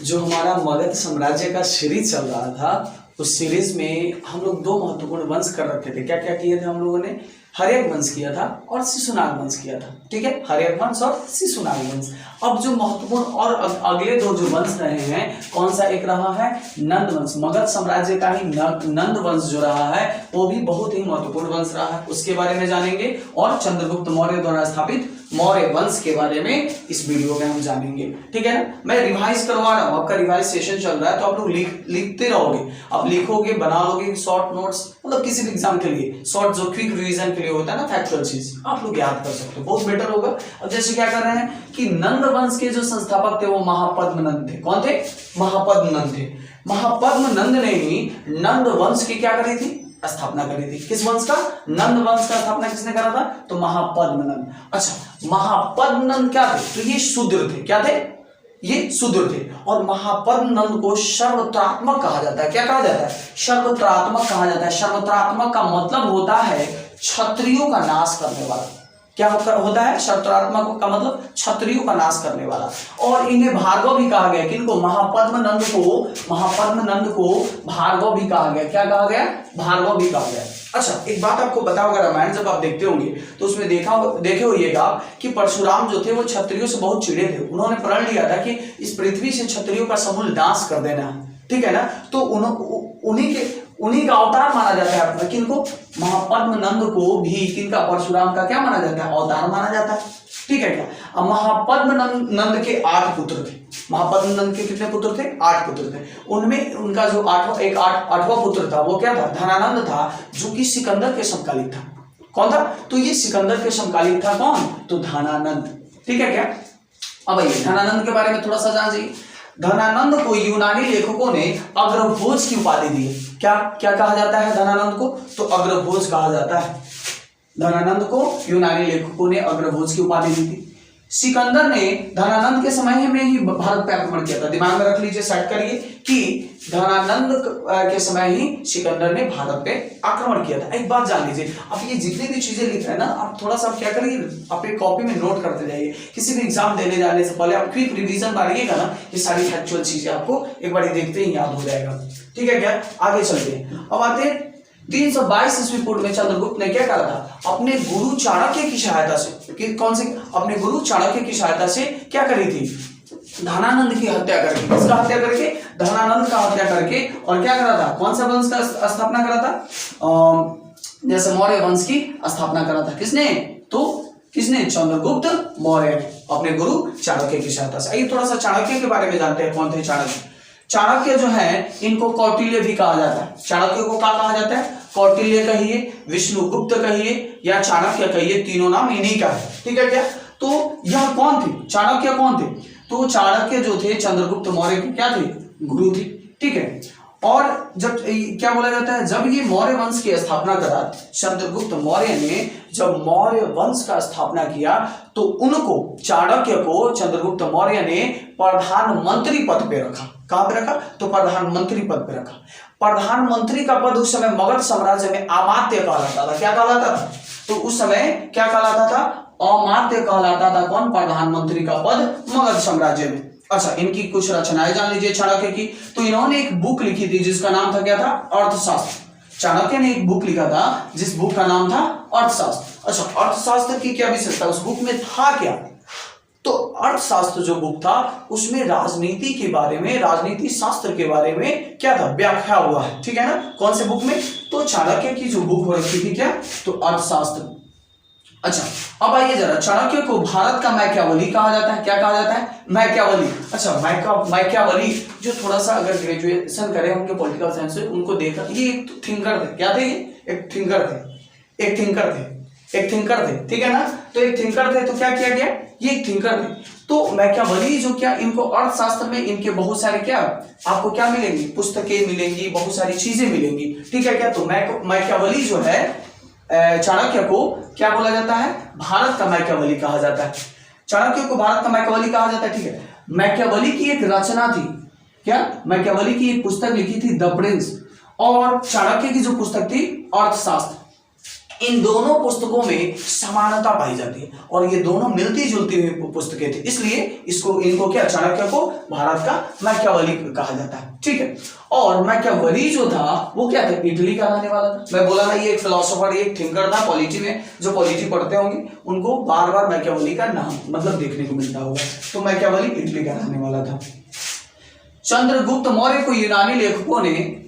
जो हमारा मगध साम्राज्य का सीरीज चल रहा था, उस सीरीज में हम लोग दो महत्वपूर्ण वंश कर रखे थे। क्या क्या किए थे हम लोगों ने? हर्यक वंश किया था और शिशुनाग वंश किया था। ठीक है, हर्यक वंश और शिशुनाग वंश। अब जो महत्वपूर्ण और अगले दो जो वंश रहे हैं, कौन सा एक रहा है? नंद वंश। मगध साम्राज्य का ही नंद वंश जो रहा है वो भी बहुत ही महत्वपूर्ण वंश रहा है, उसके बारे में जानेंगे। और चंद्रगुप्त मौर्य द्वारा स्थापित मौर्य वंश के बारे में इस वीडियो में हम जानेंगे। ठीक है ना, मैं रिवाइज करवा रहा हूँ, आपका रिवाइज सेशन चल रहा है, तो आप लोग लिखते रहोगे, आप लिखोगे, बना लोगे शॉर्ट नोट्स, मतलब किसी भी एग्जाम के लिए शॉर्ट जो क्विक रिवीजन के लिए होता है ना, फैक्चुअल चीज आप लोग याद कर सकते हो, बहुत बेटर होगा। अब जैसे क्या कर रहे हैं कि नंद वंश के जो संस्थापक थे वो महापद्म नंद थे। कौन थे? महापद्म नंद थे। महापद्म नंद ने ही नंद वंश की क्या करी थी? स्थापना करी थी। किस वंश का? नंद वंश का स्थापना किसने करा था? तो महापद्म नंद। अच्छा, महापद्म नंद क्या थे? तो ये शूद्र थे। क्या थे? ये शूद्र थे। और महापद्म नंद को सर्वत्रात्मक कहा जाता है। क्या कहा जाता है? सर्वत्रात्मक कहा जाता है। सर्वत्रात्मक का मतलब होता है क्षत्रियों का नाश करने वाला। क्या होता है? सर्वत्रात्मक का मतलब क्षत्रियों का नाश करने वाला। और इन्हें भार्गव भी कहा गया। किनको? महापद्म नंद को भार्गव भी कहा गया। क्या कहा गया? भार्गव भी कहा गया। अच्छा, एक बात आपको पता होगा, रामायण जब आप देखते होंगे तो उसमें देखे होइएगा कि परशुराम जो थे वो क्षत्रियों से बहुत चिढ़े थे। उन्होंने प्रण लिया था कि इस पृथ्वी से क्षत्रियों का समूल नाश कर देना है। ठीक है ना, तो उन्हीं का अवतार माना जाता है अपना। किनको? महापद्म नंद को भी किनका? परशुराम का क्या माना जाता है? अवतार माना जाता है। ठीक है क्या? अब महापद्म नंद के 8 पुत्र थे। महापद्म नंद के कितने पुत्र थे? 8 पुत्र थे। उनमें उनका जो आठवां पुत्र था वो क्या था? धनानंद था, जो कि सिकंदर के समकालीन था। कौन था? तो ये सिकंदर के समकालीन था। कौन? तो धनानंद। ठीक है क्या? अब आइए धनानंद के बारे में थोड़ा सा जान जाइए। धनानंद को यूनानी लेखकों ने अग्रभोज की उपाधि दी है। क्या क्या कहा जाता है धनानंद को? तो अग्रभोज कहा जाता है। धनानंद को यूनानी लेखकों ने अग्रभोज की उपाधि दी थी। सिकंदर ने धनानंद के समय में ही भारत पर आक्रमण किया था। दिमाग में रख लीजिए, सेट करिए कि धनानंद के समय ही सिकंदर ने भारत पे आक्रमण किया था। एक बात जान लीजिए, आप ये जितनी भी चीजें लिख रहे हैं ना, आप थोड़ा सा क्या करिए, अपने कॉपी में नोट करते जाइए। किसी भी एग्जाम देने जाने से पहले आप क्विक रिवीजन मारिएगा ना, ये सारी फैक्चुअल चीजें आपको एक बार देखते ही याद हो जाएगा। ठीक है क्या? आगे चलते हैं। अब आते हैं 322 ईस्वी पूर्व में चंद्रगुप्त ने क्या करा था? अपने गुरु चाणक्य की सहायता से, कौन से? अपने गुरु चाणक्य की सहायता से क्या करी थी? धनानंद की हत्या करके। किसका हत्या करके? धनानंद का हत्या करके। और क्या करा था? कौन सा वंश का स्थापना करा था? जैसे मौर्य वंश की स्थापना करा था। किसने? तो किसने? चंद्रगुप्त मौर्य ने अपने गुरु चाणक्य की सहायता से। आइए थोड़ा सा चाणक्य के बारे में जानते हैं। कौन थे चाणक्य? चाणक्य जो है इनको कौटिल्य भी कहा जाता है। चाणक्य को क्या कहा जाता है? कौटिल्य कहिए, विष्णुगुप्त कहिए या चाणक्य कहिए, तीनों नाम इन्हीं का है। ठीक है क्या? तो यह कौन थे? चाणक्य कौन थे? तो चाणक्य जो थे चंद्रगुप्त मौर्य के क्या थे? गुरु थे। ठीक है, और जब क्या बोला जाता है, जब ये मौर्य वंश की स्थापना करा, चंद्रगुप्त मौर्य ने जब मौर्य वंश का स्थापना किया तो उनको, चाणक्य को चंद्रगुप्त मौर्य ने प्रधानमंत्री पद पे रखा। कहां पे रखा? तो प्रधानमंत्री पद पे रखा। प्रधानमंत्री का पद उस समय मगध साम्राज्य में अमात्य कहलाता था। क्या कहलाता था? तो उस समय क्या कहलाता था? अमात्य कहलाता था। कौन? प्रधानमंत्री का पद मगध साम्राज्य में। अच्छा, इनकी कुछ रचनाएं जान लीजिए चाणक्य की। तो इन्होंने एक बुक लिखी थी जिसका नाम था क्या था? अर्थशास्त्र। चाणक्य ने एक बुक लिखा था जिस बुक का नाम था अर्थशास्त्र। अच्छा, अर्थशास्त्र की क्या विशेषता? उस बुक में था क्या? तो अर्थशास्त्र जो बुक था उसमें राजनीति के बारे में, राजनीति शास्त्र के बारे में क्या था? व्याख्या हुआ है। ठीक है ना? कौन से बुक में? तो चाणक्य की जो बुक हो रखी थी क्या? तो अर्थशास्त्र। अच्छा, अब आइए जरा, चाणक्य को भारत का मैकियावेली कहा जाता है। क्या कहा जाता है? मैकियावेली। अच्छा, मैकियावेली जो थोड़ा सा अगर ग्रेजुएशन करे होंगे पॉलिटिकल साइंस से, उनको देखा, ये एक थिंकर थे। क्या थे? ये एक थिंकर थे। ठीक है ना? तो एक थिंकर थे। तो क्या किया गया? ये एक थिंकर थे। तो मैकियावेली जो क्या, इनको अर्थशास्त्र में इनके बहुत सारे क्या आपको क्या मिलेंगी? पुस्तकें मिलेंगी, बहुत सारी चीजें मिलेंगी। ठीक है क्या? तो मैकियावेली जो है, चाणक्य को क्या बोला जाता है? भारत का मैकियावेली कहा जाता है। चाणक्य को भारत का मैकियावेली कहा जाता है। ठीक है, मैकियावेली की एक रचना थी। क्या? मैकियावेली की एक पुस्तक लिखी थी द प्रिंस, और चाणक्य की जो पुस्तक थी अर्थशास्त्र। इन दोनों पुस्तकों में समानता पाई जाती है और ये दोनों मिलती जुलती हुई पुस्तकें थी, इसलिए इनको क्या चाणक्य को भारत का मैकियावेली कहा जाता है। ठीक है, और मैकियावेली जो था वो क्या था, इटली का रहने वाला था। मैं बोला ना ये एक फिलोसोफर, एक थिंकर था। पॉलिटी में जो पॉलिटी पढ़ते होंगे उनको बार बार मैकियावेली का नाम मतलब देखने को मिलता होगा। तो मैकियावेली इटली का रहने वाला था। चंद्रगुप्त मौर्य को यूनानी लेखकों ने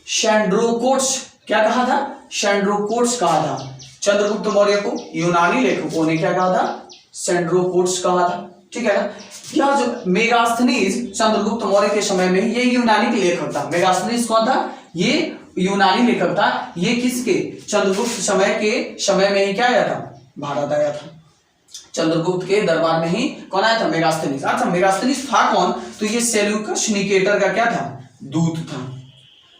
शैंड्रोकोट्स क्या कहा था, शैंड्रोकोट्स कहा था। चंद्रगुप्त मौर्य को यूनानी लेखकों ने क्या कहा था, शैंड्रोकोट्स कहा था। ठीक है ना। यह जो मेगास्थनीज चंद्रगुप्त मौर्य के समय में ये यूनानी के लेखक था। मेगास्थनीज कौन था, ये यूनानी लेखक था। ये किसके, चंद्रगुप्त समय में ही क्या आया था, भारत आया था। चंद्रगुप्त के दरबार में ही कौन आया था, मेगास्थनीज। अच्छा, मेगास्थनीज था कौन, तो ये सेल्यूकस निकेटर का क्या था, दूत था।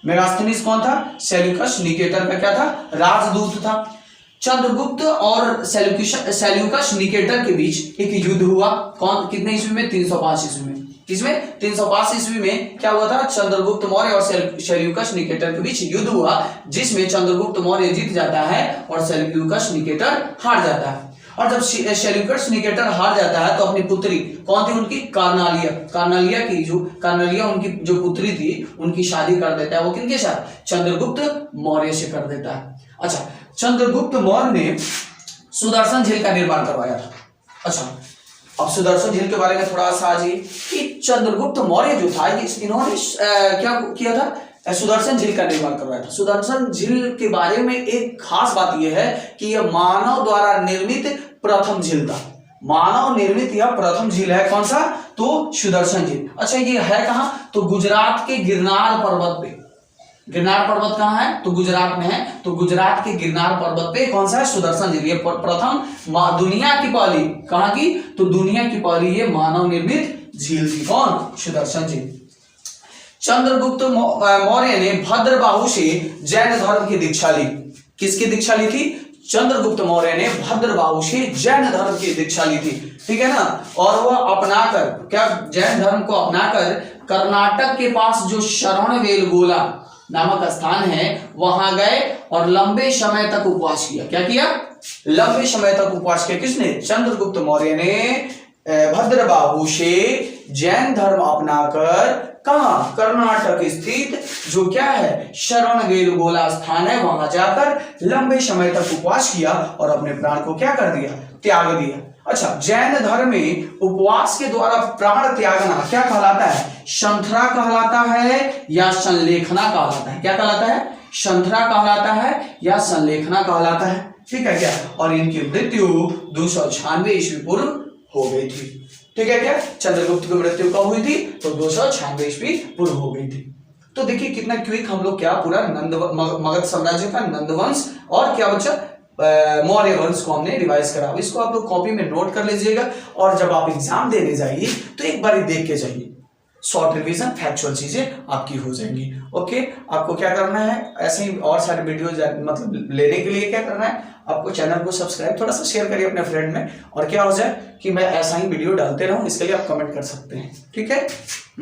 मेगास्थनीज कौन था, सेल्यूकस निकेटर का क्या था, राजदूत था। चंद्रगुप्त और सेल्यूकस निकेटर के बीच एक युद्ध हुआ। कौन, कितने ईस्वी में, 305 ईस्वी में। किसमें, 305 ईस्वी में क्या हुआ था, चंद्रगुप्त मौर्य और सेल्यूकस निकेटर के बीच युद्ध हुआ, जिसमें चंद्रगुप्त मौर्य जीत जाता है और सेल्यूकस निकेटर हार जाता है। और जब सेल्यूकस निकेटर हार जाता है तो अपनी पुत्री कौन थी उनकी, कार्नालिया उनकी जो पुत्री थी उनकी शादी कर देता है। वो किनके साथ, चंद्रगुप्त मौर्य से कर देता है। अच्छा, चंद्रगुप्त मौर्य ने सुदर्शन झील का निर्माण करवाया था। अच्छा, अब सुदर्शन झील के बारे में थोड़ा सा आज कि चंद्रगुप्त मौर्य जो था इन्होंने क्या किया था, सुदर्शन झील का निर्माण करवाया था। सुदर्शन झील के बारे में एक खास बात यह है कि यह मानव द्वारा निर्मित प्रथम झील था। मानव निर्मित यह प्रथम झील है। कौन सा, तो सुदर्शन झील। अच्छा, ये है कहां, तो गुजरात के गिरनार पर्वत पे। गिरनार पर्वत कहाँ है, तो गुजरात में है। तो गुजरात के गिरनार पर्वत पे कौन सा है, सुदर्शन झील। ये प्रथम दुनिया की पहली, कहाँ की, तो दुनिया की पहली ये मानव निर्मित झील थी। कौन, सुदर्शन झील। चंद्रगुप्त मौर्य ने भद्रबाहु से जैन धर्म की दीक्षा ली। किसकी दीक्षा ली थी, चंद्रगुप्त मौर्य ने भद्रबाहु से जैन धर्म की दीक्षा ली थी। ठीक है ना। और वह अपनाकर क्या, जैन धर्म को अपनाकर कर्नाटक के पास जो श्रवणबेलगोला नामक स्थान है वहां गए और लंबे समय तक उपवास किया। क्या किया, लंबे समय तक उपवास किया। किसने, चंद्रगुप्त मौर्य ने भद्रबाहु से जैन धर्म अपनाकर कहां, कर्नाटक स्थित जो क्या है, श्रवणबेलगोला स्थान है, वहां जाकर लंबे समय तक उपवास किया और अपने प्राण को क्या कर दिया, त्याग दिया। अच्छा, जैन धर्म में उपवास के द्वारा प्राण त्यागना क्या कहलाता है, शंथरा कहलाता है या संलेखना कहलाता है। क्या कहलाता है, शंथरा कहलाता है या संलेखना कहलाता है। ठीक है क्या। और इनकी मृत्यु 296 ईस्वी पूर्व हो गई थी। ठीक है क्या, चंद्रगुप्त की मृत्यु कब हुई थी, तो 296 ईस्वी पूर्व हो गई थी। तो देखिए कितना क्विक हम लोग क्या पूरा मगध साम्राज्य का नंदवंश और क्या बच्चा, मौर्य वंश को हमने रिवाइज करा। इसको आप लोग कॉपी में नोट कर लीजिएगा और जब आप एग्जाम देने जाइए तो एक बार देख के जाइए। शॉर्ट रिवीजन, फैक्चुअल चीजें आपकी हो जाएंगी। ओके, आपको क्या करना है, ऐसे ही और सारे वीडियो मतलब लेने के लिए क्या करना है, आपको चैनल को सब्सक्राइब थोड़ा सा शेयर करिए अपने फ्रेंड में, और क्या हो जाए कि मैं ऐसा ही वीडियो डालते रहूं, इसके लिए आप कमेंट कर सकते हैं। ठीक है।